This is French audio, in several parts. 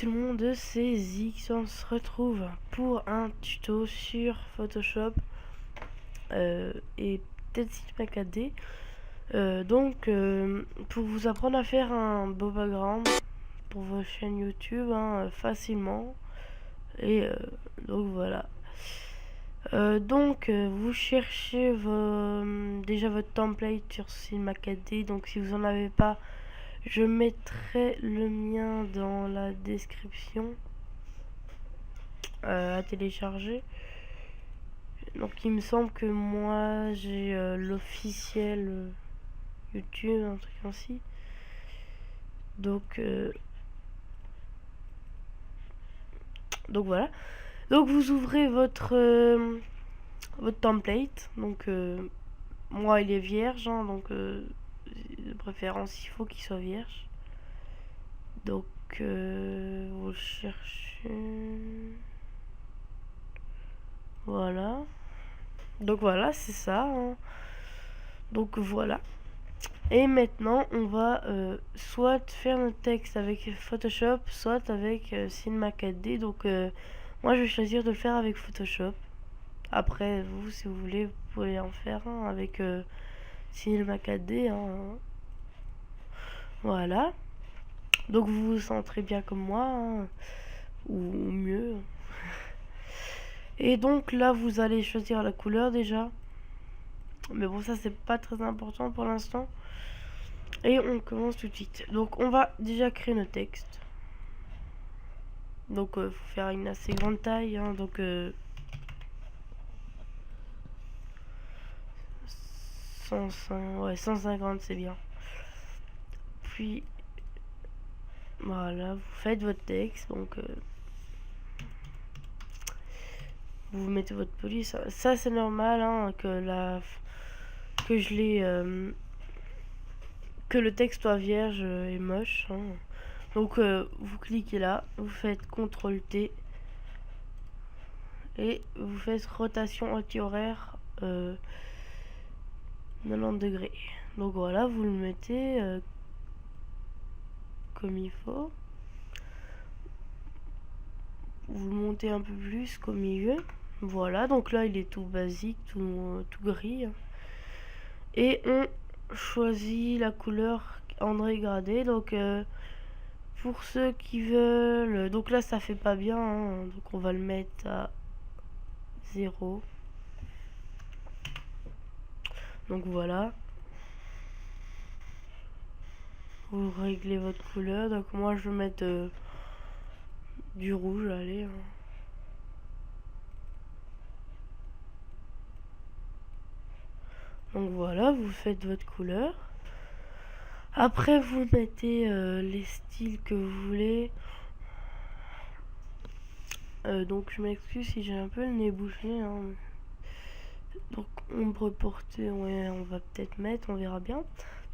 tout le monde, c'est Zix, on se retrouve pour un tuto sur Photoshop et peut-être Cinema 4D. Pour vous apprendre à faire un beau background pour vos chaînes YouTube facilement. Et donc voilà. Vous cherchez déjà votre template sur Cinema 4D. Donc si vous en avez pas, je mettrai le mien dans la description à télécharger. Donc il me semble que moi j'ai l'officiel YouTube, un truc ainsi. Donc voilà. Donc vous ouvrez votre template. Moi il est vierge, de préférence il faut qu'il soit vierge. Vous cherchez. Voilà. Donc voilà, c'est ça. Donc voilà. Et maintenant, on va soit faire notre texte avec Photoshop, soit avec Cinema 4D. Moi, je vais choisir de le faire avec Photoshop. Après, vous, si vous voulez, vous pouvez en faire un avec Cinema 4D. Voilà. Donc, vous vous sentirez bien comme moi, ou mieux. Et donc là, vous allez choisir la couleur déjà. Mais bon, ça, c'est pas très important pour l'instant. Et on commence tout de suite. Donc on va déjà créer nos textes. Donc faut faire une assez grande taille. 150 c'est bien. Puis voilà, vous faites votre texte. Vous mettez votre police. Ça c'est normal que je l'ai que le texte soit vierge et moche. Vous cliquez là, vous faites CTRL T et vous faites rotation anti-horaire 90 degrés. Donc voilà, vous le mettez comme il faut. Vous le montez un peu plus qu'au milieu. Voilà, donc là il est tout basique, tout gris. Et on choisit la couleur en dégradé. Pour ceux qui veulent, donc là ça fait pas bien, donc on va le mettre à 0. Donc voilà. Vous réglez votre couleur. Donc moi je vais mettre du rouge, allez. Donc voilà, vous faites votre couleur. Après vous mettez les styles que vous voulez. Donc je m'excuse si j'ai un peu le nez bouché. Donc ombre portée, ouais, on va peut-être mettre, on verra bien.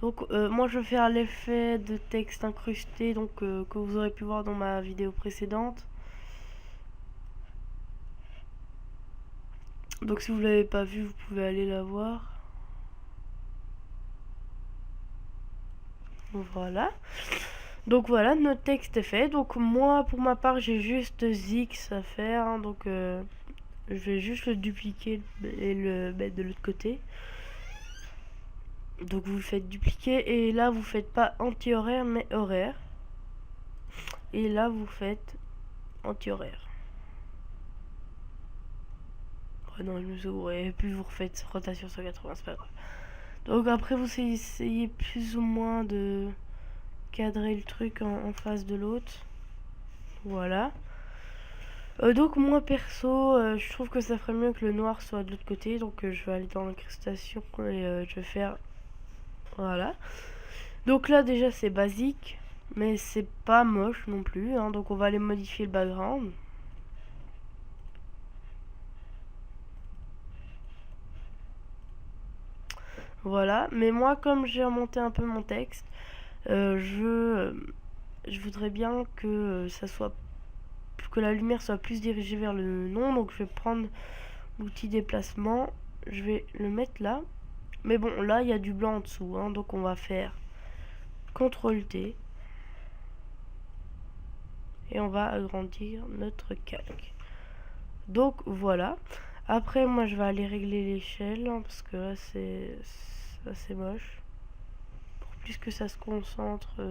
Moi je vais faire l'effet de texte incrusté que vous aurez pu voir dans ma vidéo précédente. Donc si vous l'avez pas vu, vous pouvez aller la voir. Voilà. Donc voilà, notre texte est fait. Donc moi pour ma part j'ai juste Zix à faire. Je vais juste le dupliquer et le mettre de l'autre côté. Donc vous le faites dupliquer et là vous faites pas anti-horaire mais horaire. Et là vous faites anti-horaire. Oh non, je me suis gouré. Et puis vous refaites rotation 180, c'est pas grave. Donc après vous essayez plus ou moins de cadrer le truc en face de l'autre. Voilà. Donc moi perso, je trouve que ça ferait mieux que le noir soit de l'autre côté. Je vais aller dans l'incrustation et je vais faire... Voilà. Donc là déjà c'est basique, mais c'est pas moche non plus. Donc on va aller modifier le background. Voilà, mais moi comme j'ai remonté un peu mon texte, je voudrais bien que ça soit que la lumière soit plus dirigée vers le nom. Donc je vais prendre l'outil déplacement, je vais le mettre là. Mais bon, là il y a du blanc en dessous, donc on va faire CTRL T et on va agrandir notre calque. Donc voilà. Après moi je vais aller régler l'échelle hein, parce que là c'est assez moche. Pour plus que ça se concentre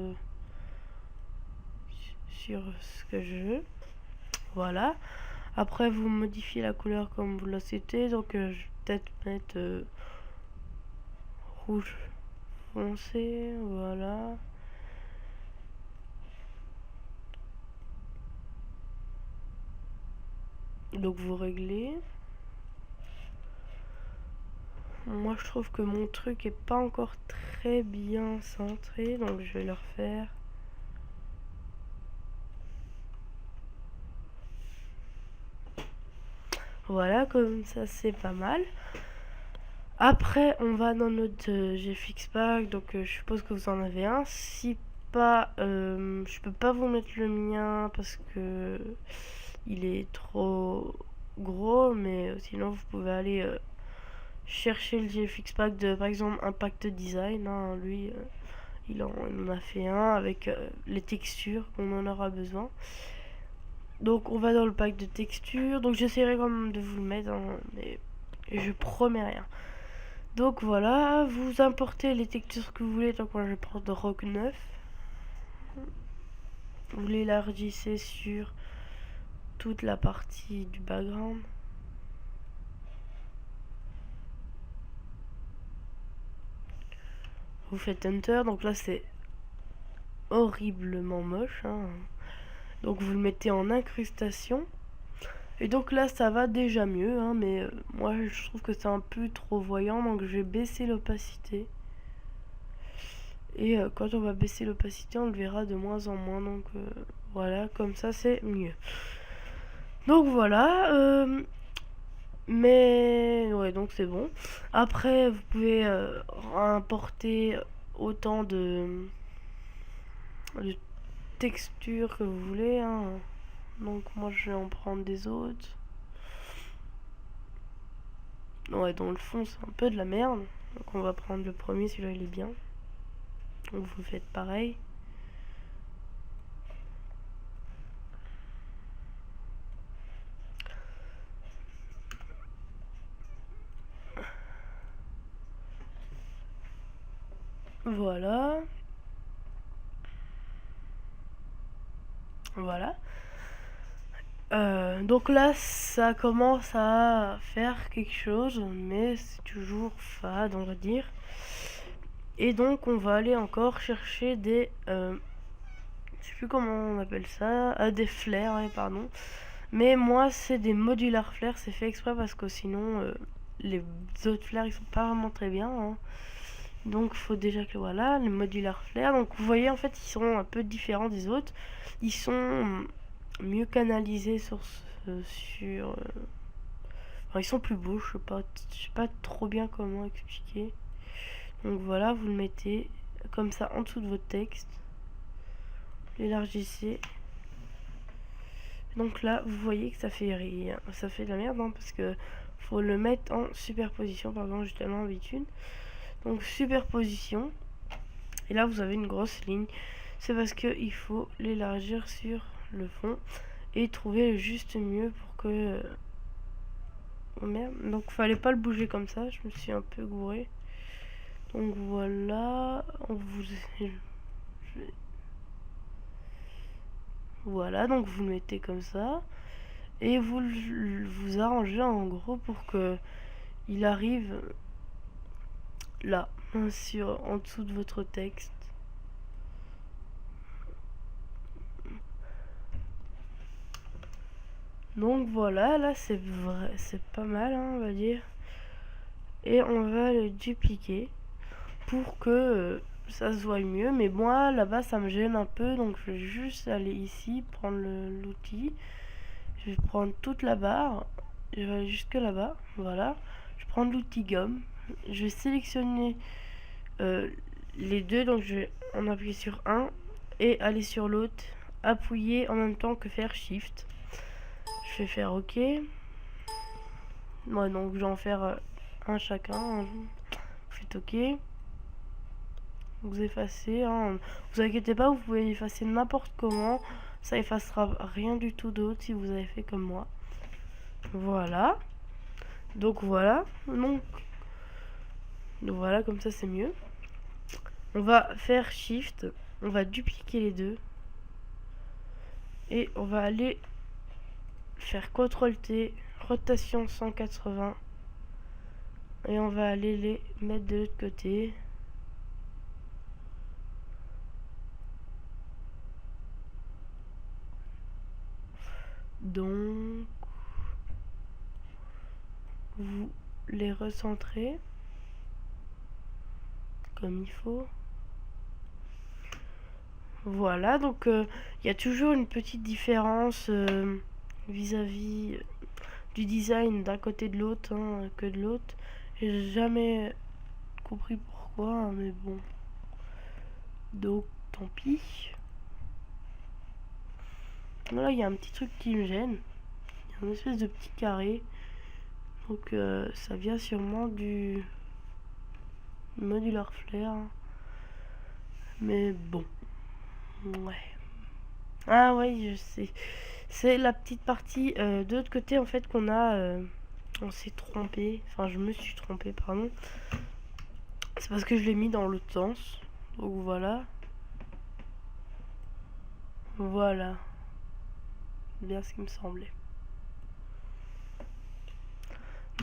sur ce que je veux. Voilà. Après vous modifiez la couleur comme vous la souhaitez. Donc je vais peut-être mettre rouge foncé. Voilà. Donc vous réglez. Moi je trouve que mon truc est pas encore très bien centré, donc je vais le refaire. Voilà, comme ça c'est pas mal. Après on va dans notre GFX Pack, donc je suppose que vous en avez un. Si pas, je peux pas vous mettre le mien parce que il est trop gros, mais sinon vous pouvez aller chercher le GFX Pack de par exemple Impact Design, hein, lui il en a fait un avec les textures qu'on en aura besoin. Donc on va dans le pack de textures, donc j'essaierai quand même de vous le mettre hein, mais je promets rien. Donc voilà, vous importez les textures que vous voulez, donc moi je vais prendre Rock 9. Vous l'élargissez sur toute la partie du background. Vous faites Enter, donc là c'est horriblement moche. Hein. Donc vous le mettez en incrustation. Et donc là ça va déjà mieux, hein, mais moi je trouve que c'est un peu trop voyant, donc je vais baisser l'opacité. Et quand on va baisser l'opacité, on le verra de moins en moins, donc voilà, comme ça c'est mieux. Donc voilà, mais ouais, donc c'est bon. Après vous pouvez importer autant de textures que vous voulez, hein. Donc moi je vais en prendre des autres. Ouais, dans le fond c'est un peu de la merde. Donc on va prendre le premier, celui-là il est bien. Donc vous faites pareil. Voilà. Voilà. Donc là, ça commence à faire quelque chose, mais c'est toujours fade, on va dire. Et donc, on va aller encore chercher des... je sais plus comment on appelle ça. Des flares, ouais, pardon. Mais moi, c'est des modular flares, c'est fait exprès parce que sinon, les autres flares, ils sont pas vraiment très bien. Hein. Donc, il faut déjà que, voilà, les modular flares. Donc, vous voyez, en fait, ils sont un peu différents des autres. Ils sont mieux canalisés sur enfin, ils sont plus beaux, je sais pas trop bien comment expliquer. Donc voilà, vous le mettez comme ça en dessous de votre texte, l'élargissez. Donc là vous voyez que ça fait rien, ça fait de la merde hein, parce que faut le mettre en superposition, par exemple j'ai tellement l'habitude. Donc superposition, et là vous avez une grosse ligne, c'est parce que il faut l'élargir sur le fond et trouver le juste mieux pour que... Oh merde, donc fallait pas le bouger comme ça, je me suis un peu gouré. Donc voilà, voilà, donc vous le mettez comme ça et vous arrangez en gros pour que il arrive là, en dessous de votre texte. Donc voilà, là c'est vrai, c'est pas mal, hein, on va dire. Et on va le dupliquer pour que ça se voit mieux. Mais moi, là-bas, ça me gêne un peu, donc je vais juste aller ici, prendre l'outil. Je vais prendre toute la barre, je vais aller jusque là-bas, voilà. Je prends l'outil gomme, je vais sélectionner les deux, donc je vais en appuyer sur un et aller sur l'autre, appuyer en même temps que faire shift. Je vais faire OK. Ouais, donc je vais en faire un chacun. Vous faites OK. Vous effacez. Hein. Vous inquiétez pas, vous pouvez effacer n'importe comment. Ça effacera rien du tout d'autre si vous avez fait comme moi. Voilà. Donc voilà. Donc voilà, comme ça c'est mieux. On va faire Shift. On va dupliquer les deux. Et on va aller faire CTRL T, rotation 180. Et on va aller les mettre de l'autre côté. Donc, vous les recentrez comme il faut. Voilà, donc il y a toujours une petite différence vis-à-vis du design d'un côté de l'autre que de l'autre. J'ai jamais compris pourquoi, hein, mais bon. Donc, tant pis. Voilà, il y a un petit truc qui me gêne. Il y a une espèce de petit carré. Donc, ça vient sûrement du modular flare. Mais bon. Ouais. Ah ouais, je sais. C'est la petite partie de l'autre côté en fait qu'on a... on s'est trompé. Enfin, je me suis trompé, pardon. C'est parce que je l'ai mis dans l'autre sens. Donc voilà. Voilà. Bien ce qui me semblait.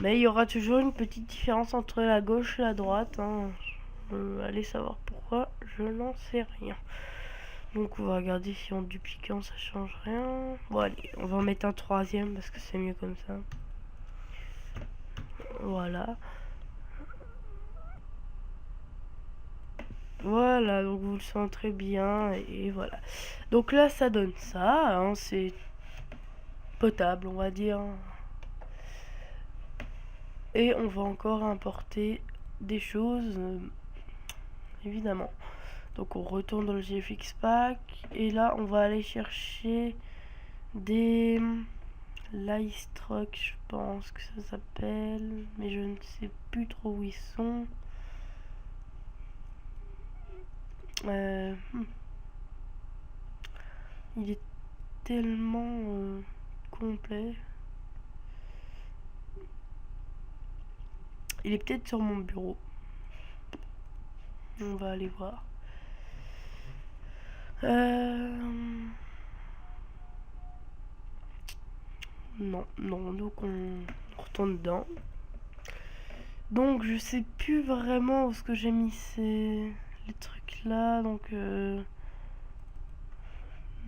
Mais il y aura toujours une petite différence entre la gauche et la droite. Hein. Allez savoir pourquoi, je n'en sais rien. Donc on va regarder si en dupliquant ça change rien. Bon allez, on va en mettre un troisième parce que c'est mieux comme ça. Voilà. Voilà, donc vous le centrez bien et voilà. Donc là ça donne ça, hein, c'est potable on va dire. Et on va encore importer des choses, évidemment. Donc on retourne dans le GFX Pack et là on va aller chercher des Lightstruck, je pense que ça s'appelle, mais je ne sais plus trop où ils sont. Il est tellement complet. Il est peut-être sur mon bureau. On va aller voir. Non, donc on retourne dedans. Donc je sais plus vraiment où est-ce que j'ai mis les trucs là, donc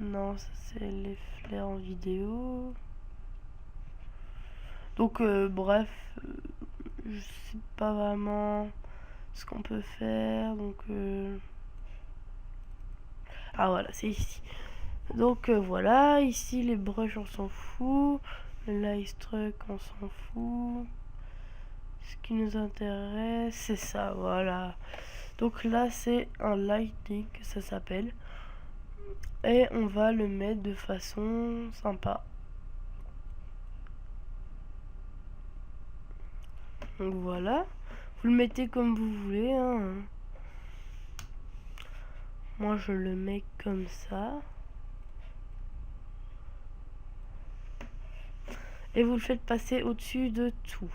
non, ça c'est les flares en vidéo. Donc bref, je sais pas vraiment ce qu'on peut faire, donc ah voilà, c'est ici. Donc voilà, ici les brushes on s'en fout, le Lightstruck on s'en fout. Ce qui nous intéresse, c'est ça, voilà. Donc là, c'est un lightning, ça s'appelle. Et on va le mettre de façon sympa. Donc voilà. Vous le mettez comme vous voulez. Hein. Moi, je le mets comme ça. Et vous le faites passer au-dessus de tout.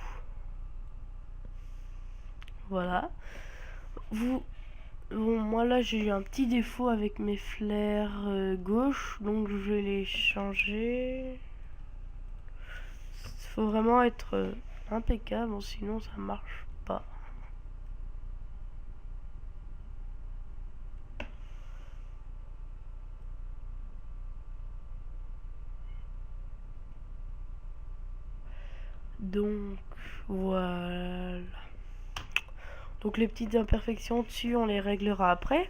Voilà. Bon, moi là j'ai eu un petit défaut avec mes flares gauche, donc je vais les changer. Il faut vraiment être impeccable, sinon ça marche pas. Donc voilà. Donc les petites imperfections dessus, on les réglera après.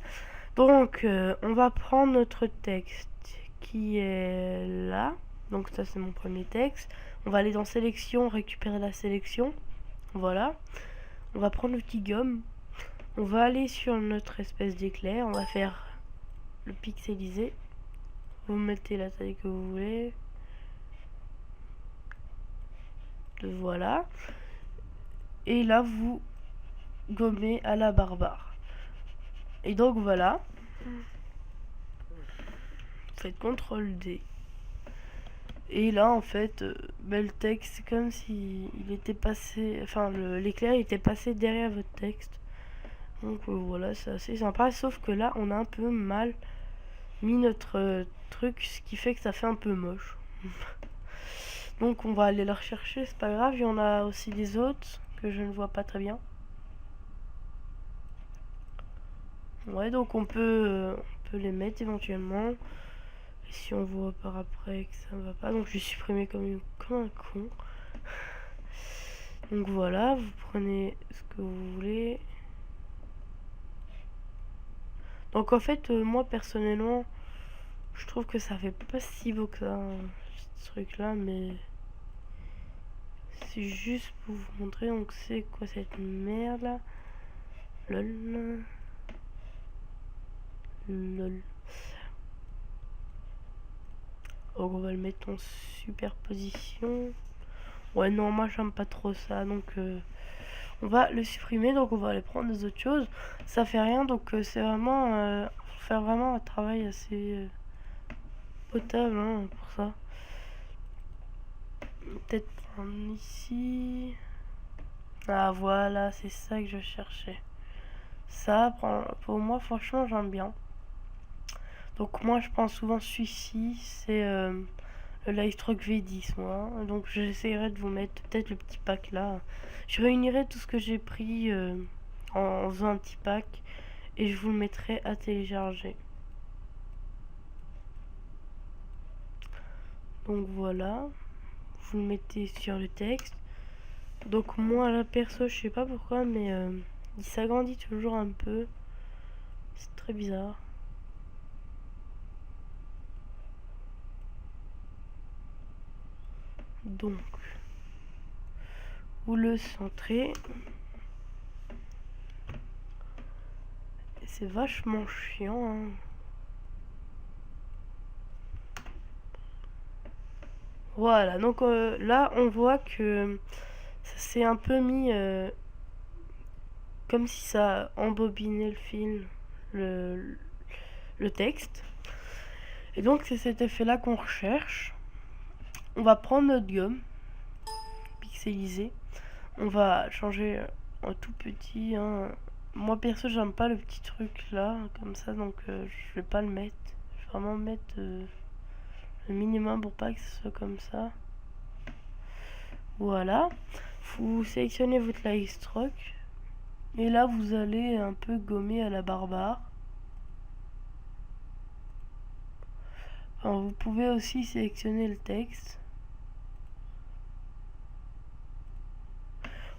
Donc on va prendre notre texte qui est là. Donc ça c'est mon premier texte. On va aller dans sélection, récupérer la sélection. Voilà. On va prendre l'outil gomme. On va aller sur notre espèce d'éclair. On va faire le pixeliser. Vous mettez la taille que vous voulez. Voilà. Et là vous gommez à la barbare. Et donc voilà. faites CTRL D. Et là en fait, le texte c'est comme si il était passé, enfin l'éclair était passé derrière votre texte. Donc voilà, c'est assez sympa, sauf que là on a un peu mal mis notre truc, ce qui fait que ça fait un peu moche. Donc on va aller la rechercher, c'est pas grave, il y en a aussi des autres que je ne vois pas très bien. Ouais, donc on peut les mettre éventuellement. Et si on voit par après que ça ne va pas, donc je vais supprimer comme un con. Donc voilà, vous prenez ce que vous voulez. Donc en fait, moi personnellement, je trouve que ça fait pas si beau que ça, ce truc là, mais c'est juste pour vous montrer. Donc c'est quoi cette merde là? Lol. Lol. Donc on va le mettre en superposition. Ouais, non, moi j'aime pas trop ça, donc on va le supprimer. Donc on va aller prendre des autres choses. Ça fait rien, donc c'est vraiment faire vraiment un travail assez potable hein, pour ça. Peut-être prendre ici. Ah voilà, c'est ça que je cherchais. Ça, pour moi, franchement, j'aime bien. Donc moi, je prends souvent celui-ci, c'est le Livestroke V10, moi. Donc j'essaierai de vous mettre peut-être le petit pack là. Je réunirai tout ce que j'ai pris en faisant un petit pack et je vous le mettrai à télécharger. Donc voilà, vous le mettez sur le texte. Donc moi, là, perso, je sais pas pourquoi, mais il s'agrandit toujours un peu. C'est très bizarre. Donc, vous le centrez. C'est vachement chiant. Hein. Voilà, donc là, on voit que ça s'est un peu mis comme si ça embobinait le film, le texte. Et donc, c'est cet effet-là qu'on recherche. On va prendre notre gomme pixelisée. On va changer en tout petit. Hein. Moi perso, j'aime pas le petit truc là, comme ça, donc je vais pas le mettre. Je vais vraiment mettre le minimum pour pas que ce soit comme ça. Voilà. Vous sélectionnez votre Livestroke. Et là, vous allez un peu gommer à la barbare. Alors, vous pouvez aussi sélectionner le texte.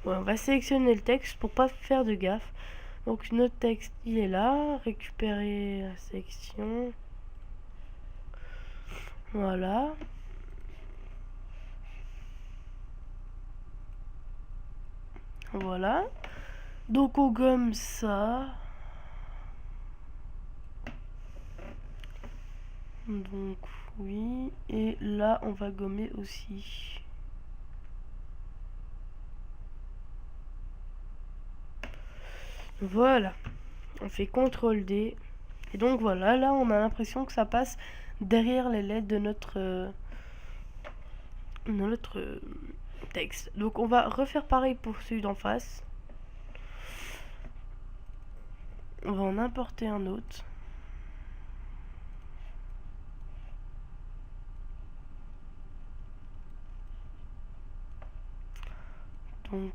Ouais, on va sélectionner le texte pour pas faire de gaffe. Donc notre texte il est là, récupérer la section. Voilà. Voilà. Donc on gomme ça. Donc oui. Et là on va gommer aussi. Voilà. On fait CTRL D. Et donc voilà, là on a l'impression que ça passe derrière les lettres de notre texte. Donc on va refaire pareil pour celui d'en face. On va en importer un autre. Donc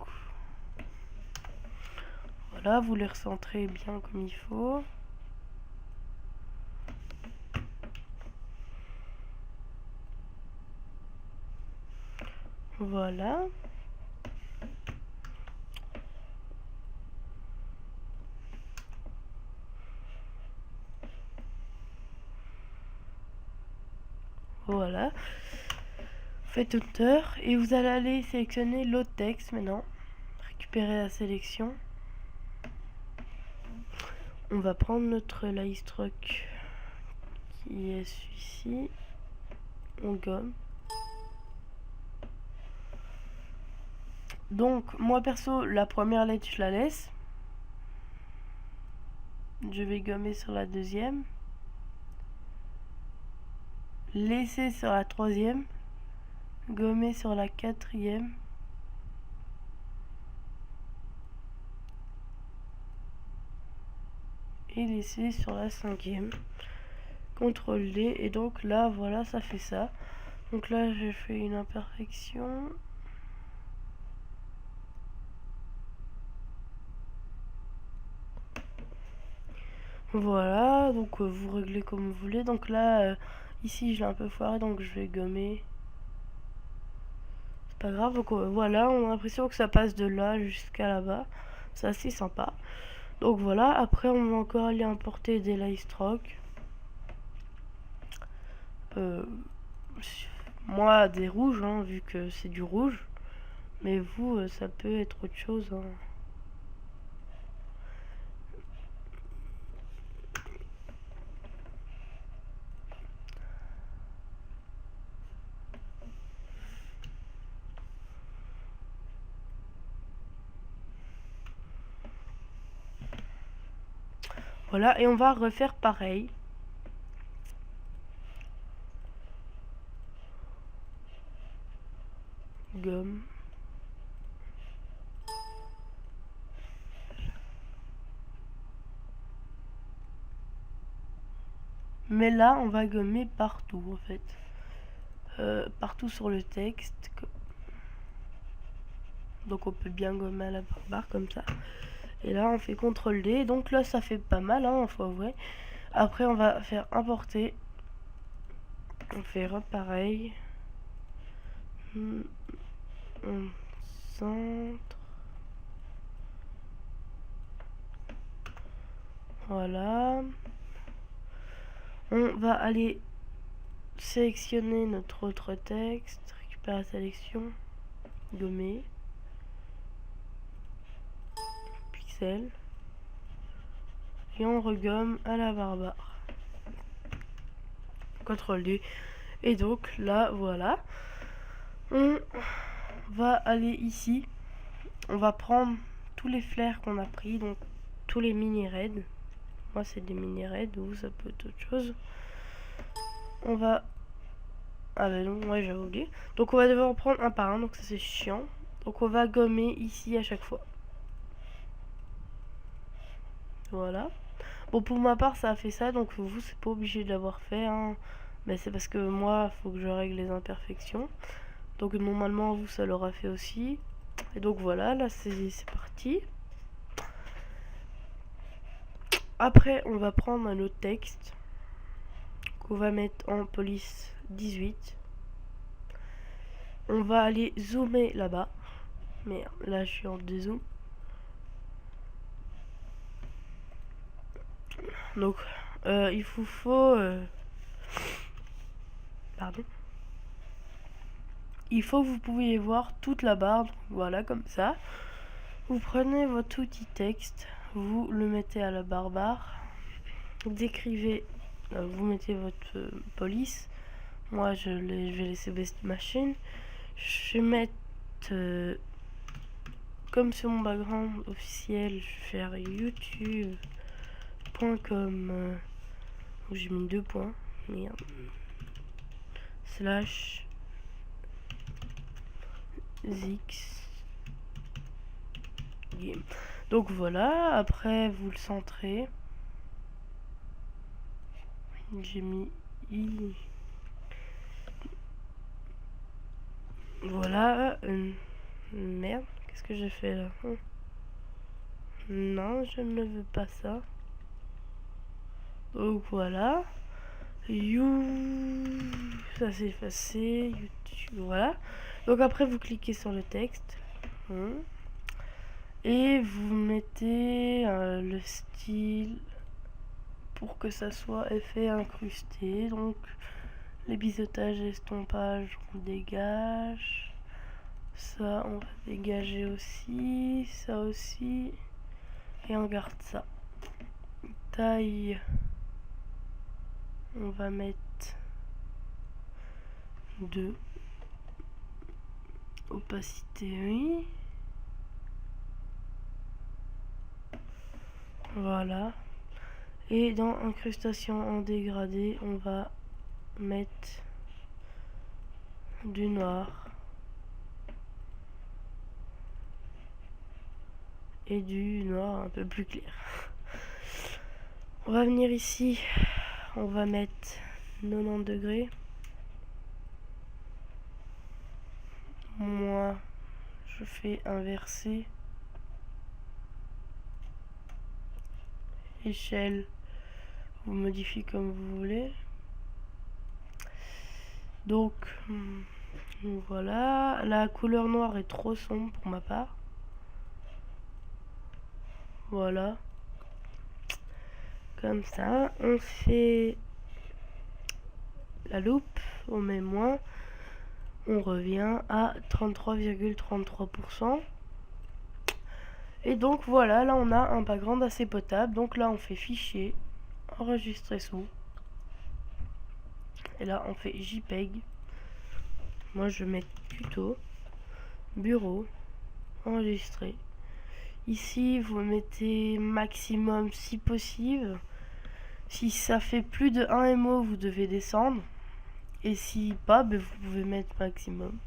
voilà, vous les recentrez bien comme il faut. Voilà. Voilà. Faites auteur et vous allez aller sélectionner l'autre texte maintenant. Récupérer la sélection. On va prendre notre Livestroke qui est celui-ci. On gomme. Donc moi perso la première lettre je la laisse. Je vais gommer sur la deuxième. laisser sur la troisième, gommer sur la quatrième, et laisser sur la cinquième. CTRL D, et donc là voilà, ça fait ça. Donc là j'ai fait une imperfection. Voilà, donc vous réglez comme vous voulez. Donc là ici je l'ai un peu foiré, donc je vais gommer. C'est pas grave. Donc voilà, on a l'impression que ça passe de là jusqu'à là-bas. C'est assez sympa. Donc voilà, après on va encore aller importer des light strokes. Moi des rouges, hein, vu que c'est du rouge. Mais vous, ça peut être autre chose, hein. Voilà, et on va refaire pareil. Gomme. Mais là, on va gommer partout, en fait. Partout sur le texte. Donc on peut bien gommer à la barre comme ça. Et là, on fait CTRL D. Donc là, ça fait pas mal, hein, faut avouer. Après, on va faire importer. On fait repareil. On centre. Voilà. On va aller sélectionner notre autre texte. Récupérer la sélection. Gommer. Pixel. Et on regomme à la barbare. CTRL D. Et donc là, voilà. On va aller ici. On va prendre tous les flares qu'on a pris, donc tous les mini raids. Moi c'est des mini raids, ou ça peut être autre chose. On va... Ah bah non, ouais j'avais oublié. Donc on va devoir en prendre un par un, donc ça c'est chiant. Donc on va gommer ici à chaque fois. Voilà. Bon, pour ma part ça a fait ça, donc vous c'est pas obligé de l'avoir fait, hein. Mais c'est parce que moi faut que je règle les imperfections. Donc normalement vous ça l'aura fait aussi. Et donc voilà, là c'est parti. Après on va prendre un autre texte qu'on va mettre en police 18. On va aller zoomer là-bas. Merde, là je suis en dézoom. Donc il vous faut pardon. Il faut que vous pouvez voir toute la barre. Voilà, comme ça. Vous prenez votre outil texte, vous le mettez à la barre. Décrivez, vous mettez votre police. Moi je vais laisser best machine. Je vais mettre comme sur mon background officiel, je vais faire youtube.com où j'ai mis 2 points, merde, slash zix game. Donc voilà, après vous le centrez. J'ai mis i. Voilà, merde, qu'est-ce que j'ai fait là? Non, je ne veux pas ça. Donc voilà. Ça s'est effacé. YouTube, voilà. Donc après vous cliquez sur le texte. Et vous mettez le style pour que ça soit effet incrusté. Donc les biseautages et estompages on dégage. Ça on va dégager aussi. Ça aussi. Et on garde ça. Taille. On va mettre 2. Opacité, oui. Voilà. Et dans incrustation en dégradé, on va mettre du noir et du noir un peu plus clair. On va venir ici, on va mettre 90 degrés. Moi, je fais inverser. Échelle, vous modifiez comme vous voulez. Donc, voilà. La couleur noire est trop sombre pour ma part. Voilà. Comme ça, on fait la loupe, on met moins. On revient à 33,33%. Et donc voilà, là on a un background assez potable. Donc là on fait fichier, enregistrer sous. Et là on fait JPEG. Moi je mets tuto, bureau, enregistrer. Ici vous mettez maximum si possible. Si ça fait plus de 1 MO, vous devez descendre. Et si pas, ben vous pouvez mettre maximum.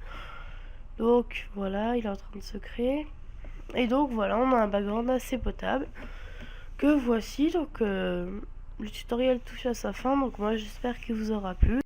Donc voilà, il est en train de se créer. Et donc voilà, on a un background assez potable que voici. Donc le tutoriel touche à sa fin. Donc moi j'espère qu'il vous aura plu.